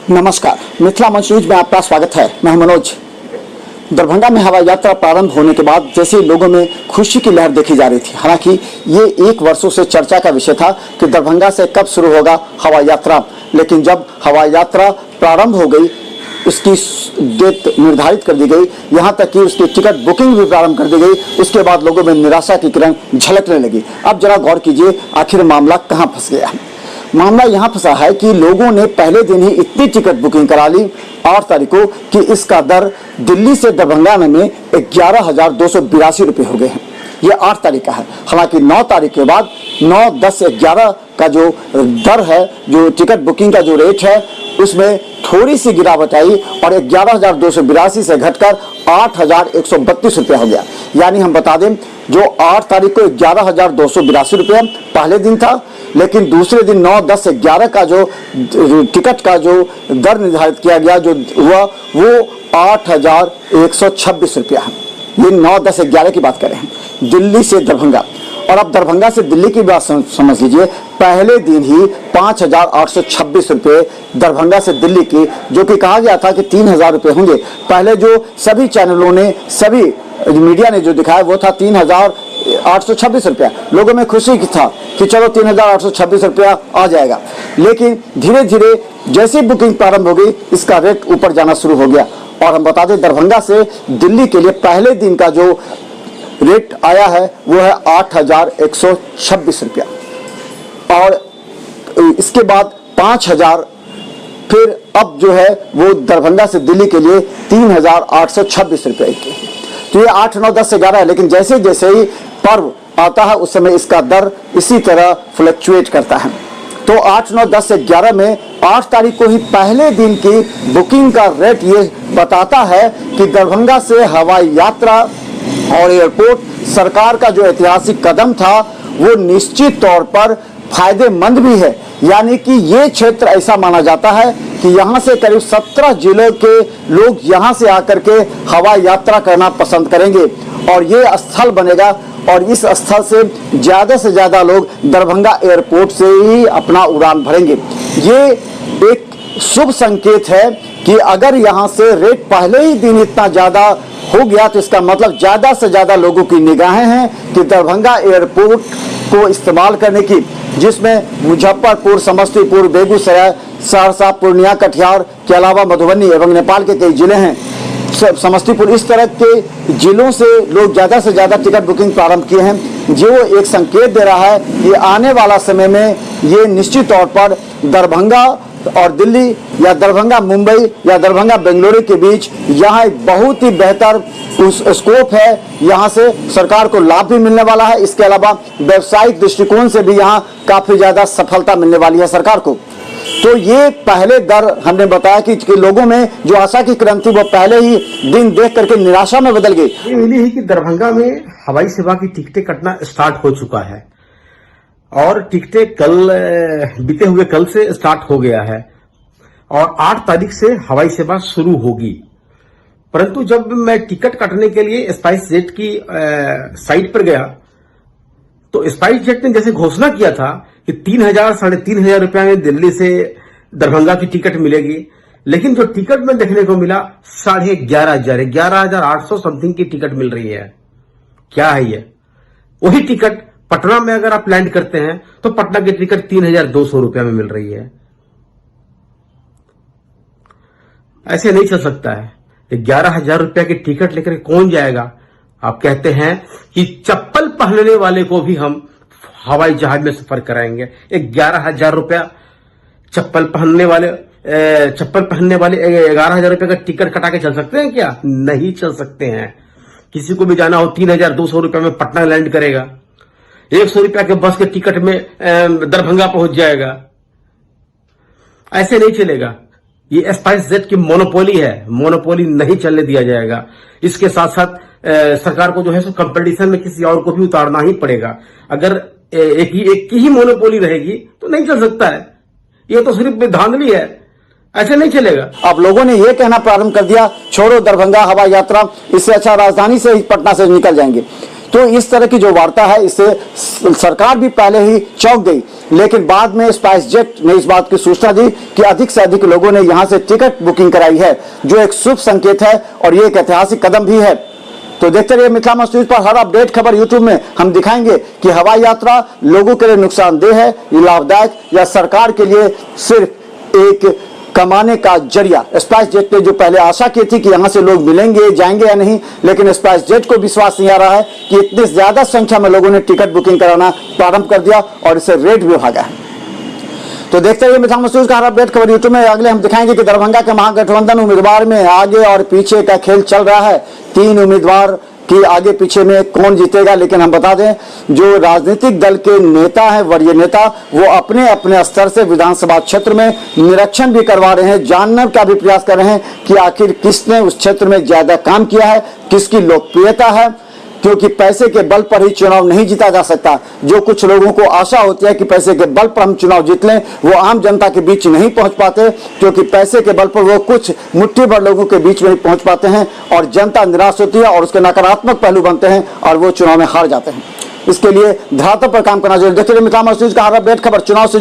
नमस्कार, मिथिला मंच न्यूज में आपका स्वागत है। मैं मनोज। दरभंगा में हवाई यात्रा प्रारंभ होने के बाद जैसे लोगों में खुशी की लहर देखी जा रही थी। हालांकि ये 1 वर्षों से चर्चा का विषय था कि दरभंगा से कब शुरू होगा हवाई यात्रा, लेकिन जब हवाई यात्रा प्रारंभ हो गई, उसकी डेट निर्धारित कर दी गई, यहाँ तक कि उसकी टिकट बुकिंग भी प्रारंभ कर दी गई, उसके बाद लोगों में निराशा की किरण झलकने लगी। अब जरा गौर कीजिए, आखिर मामला कहाँ फंस गया। मामला यहाँ फंसा है कि लोगों ने पहले दिन ही इतनी टिकट बुकिंग करा ली 8 तारीख को कि इसका दर दिल्ली से दरभंगा में 11,282 रुपये हो गए हैं। ये 8 तारीख का है। हालांकि 9 तारीख के बाद 9, 10, 11 का जो दर है, जो टिकट बुकिंग का जो रेट है, उसमें थोड़ी सी गिरावट आई और 11,282 से घटकर 8,132 रुपया हो गया। यानी हम बता दें, जो 8 तारीख को 11,282 रुपया पहले दिन था, लेकिन दूसरे दिन 9, 10, 11 का जो टिकट का जो दर निर्धारित किया गया, जो हुआ वो 8,126 रुपया है। ये 9, 10, 11 की बात करें, दिल्ली से दरभंगा। और अब दरभंगा से दिल्ली की बात समझ लीजिए, पहले दिन ही 5,826 रुपये दरभंगा से दिल्ली की, जो कि कहा गया था कि 3,000 रुपये होंगे। पहले जो सभी चैनलों ने, सभी मीडिया ने जो दिखाया वो था 3,826 रुपया। लोगों में खुशी की था कि चलो 3,826 रुपया आ जाएगा, लेकिन धीरे धीरे जैसे बुकिंग प्रारंभ हो गई, इसका रेट ऊपर जाना शुरू हो गया। और हम बता दें, दरभंगा से दिल्ली के लिए पहले दिन का जो रेट आया है वो है 8,126 रुपया, और इसके बाद 5,000, फिर अब जो है वो दरभंगा से दिल्ली के लिए 3,826 रुपये की। तो ये 8, 9, 10 से 11 है, लेकिन जैसे जैसे ही पर्व आता है उस समय इसका दर इसी तरह फ्लक्चुएट करता है। तो 8, 9, 10 से 11 में 8 तारीख को ही पहले दिन की बुकिंग का रेट ये बताता है कि दरभंगा से हवाई यात्रा और एयरपोर्ट सरकार का जो ऐतिहासिक कदम था वो निश्चित तौर पर फायदेमंद भी है। यानी कि ये क्षेत्र ऐसा माना जाता है कि यहाँ से करीब 17 जिलों के लोग यहाँ से आकर के हवाई यात्रा करना पसंद करेंगे और ये स्थल बनेगा, और इस स्थल से ज़्यादा लोग दरभंगा एयरपोर्ट से ही अपना उड़ान भरेंगे। ये एक शुभ संकेत है कि अगर यहाँ से रेट पहले ही दिन इतना ज़्यादा हो गया तो इसका मतलब ज़्यादा से ज़्यादा लोगों की निगाहें हैं कि दरभंगा एयरपोर्ट को इस्तेमाल करने की, जिसमें मुजफ्फरपुर, समस्तीपुर, बेगूसराय, सहरसा, पूर्णिया, कटिहार के अलावा मधुबनी एवं नेपाल के कई जिले हैं, समस्तीपुर, इस तरह के जिलों से लोग ज़्यादा से ज़्यादा टिकट बुकिंग प्रारंभ किए हैं, जो एक संकेत दे रहा है कि आने वाला समय में ये निश्चित तौर पर दरभंगा और दिल्ली या दरभंगा मुंबई या दरभंगा बेंगलुरु के बीच यहाँ एक बहुत ही बेहतर स्कोप है। यहाँ से सरकार को लाभ भी मिलने वाला है। इसके अलावा व्यवसायिक दृष्टिकोण से भी यहाँ काफ़ी ज़्यादा सफलता मिलने वाली है सरकार को। तो ये पहले दर हमने बताया कि लोगों में जो आशा की किरण थी वो पहले ही दिन देख करके निराशा में बदल गई। ये मिली है कि दरभंगा में हवाई सेवा की टिकटें कटना स्टार्ट हो चुका है और टिकटें बीते हुए कल से स्टार्ट हो गया है और 8 तारीख से हवाई सेवा शुरू होगी। परंतु जब मैं टिकट काटने के लिए स्पाइस जेट की साइट पर गया तो स्पाइस जेट ने जैसे घोषणा किया था कि 3,000, 3,500 रुपया में दिल्ली से दरभंगा की टिकट मिलेगी, लेकिन जो टिकट में देखने को मिला 11,500, 11,800 समथिंग की टिकट मिल रही है। क्या है ये? वही टिकट पटना में अगर आप लैंड करते हैं तो पटना की टिकट 3,200 रुपया में मिल रही है। ऐसे नहीं चल सकता है। 11,000 रुपया की टिकट लेकर कौन जाएगा? आप कहते हैं कि चप्पल पहनने वाले को भी हम हवाई जहाज में सफर कराएंगे। 11,000 रुपया चप्पल पहनने वाले 11,000 रुपये का टिकट कटा के चल सकते हैं क्या? नहीं चल सकते हैं। किसी को भी जाना हो 3,200 रुपये में पटना लैंड करेगा, 100 रुपया के बस के टिकट में दरभंगा पहुंच जाएगा। ऐसे नहीं चलेगा। ये स्पाइस जेट की मोनोपोली है, मोनोपोली नहीं चलने दिया जाएगा। इसके साथ साथ सरकार को जो है सो कंपटीशन में किसी और को भी उतारना ही पड़ेगा। अगर एक ही मोनोपोली रहेगी तो नहीं चल सकता है। ये तो सिर्फ धांधली है, ऐसे नहीं चलेगा। अब लोगों ने यह कहना प्रारंभ कर दिया, छोड़ो दरभंगा हवाई यात्रा, इससे अच्छा राजधानी से ही पटना से निकल जाएंगे। तो इस तरह की जो वार्ता है, इससे सरकार भी पहले ही चौंक गई लेकिन बाद में स्पाइस जेट ने इस बात की सूचना दी कि अधिक से अधिक लोगों ने यहां से टिकट बुकिंग कराई है, जो एक शुभ संकेत है और ये एक ऐतिहासिक कदम भी है। तो देखते रहिए मिथिला मस्ट न्यूज पर हर अपडेट खबर यूट्यूब में हम दिखाएंगे कि हवाई यात्रा लोगों के लिए नुकसानदेह है, लाभदायक या सरकार के लिए सिर्फ एक कमाने का जरिया। स्पाइस जेट ने जो पहले आशा की थी कि यहां से लोग मिलेंगे जाएंगे या नहीं, लेकिन स्पाइस जेट को विश्वास नहीं आ रहा है कि इतनी ज्यादा संख्या में लोगों ने टिकट बुकिंग कराना प्रारंभ कर दिया और इसे रेट भी भागा है। तो देखते रहिए मिथिला मस्ट न्यूज का हर अपडेट खबर यूट्यूब में। अगले हम दिखाएंगे कि दरभंगा के महागठबंधन उम्मीदवार में आगे और पीछे का खेल चल रहा है। 3 उम्मीदवार कि आगे पीछे में कौन जीतेगा, लेकिन हम बता दें जो राजनीतिक दल के नेता हैं, वरीय नेता, वो अपने अपने स्तर से विधानसभा क्षेत्र में निरीक्षण भी करवा रहे हैं, जानने का भी प्रयास कर रहे हैं कि आखिर किसने उस क्षेत्र में ज्यादा काम किया है, किसकी लोकप्रियता है, क्योंकि पैसे के बल पर ही चुनाव नहीं जीता जा सकता। जो कुछ लोगों को आशा होती है कि पैसे के बल पर हम चुनाव जीत लें, वो आम जनता के बीच नहीं पहुंच पाते, क्योंकि पैसे के बल पर वो कुछ मुट्ठी भर लोगों के बीच में ही पहुंच पाते हैं और जनता निराश होती है और उसके नकारात्मक पहलू बनते हैं और वो चुनाव में हार जाते हैं। इसके लिए धरातल पर काम करना जरूरी। देखिए मिथिला मस्ट न्यूज का हर अपडेट खबर चुनाव से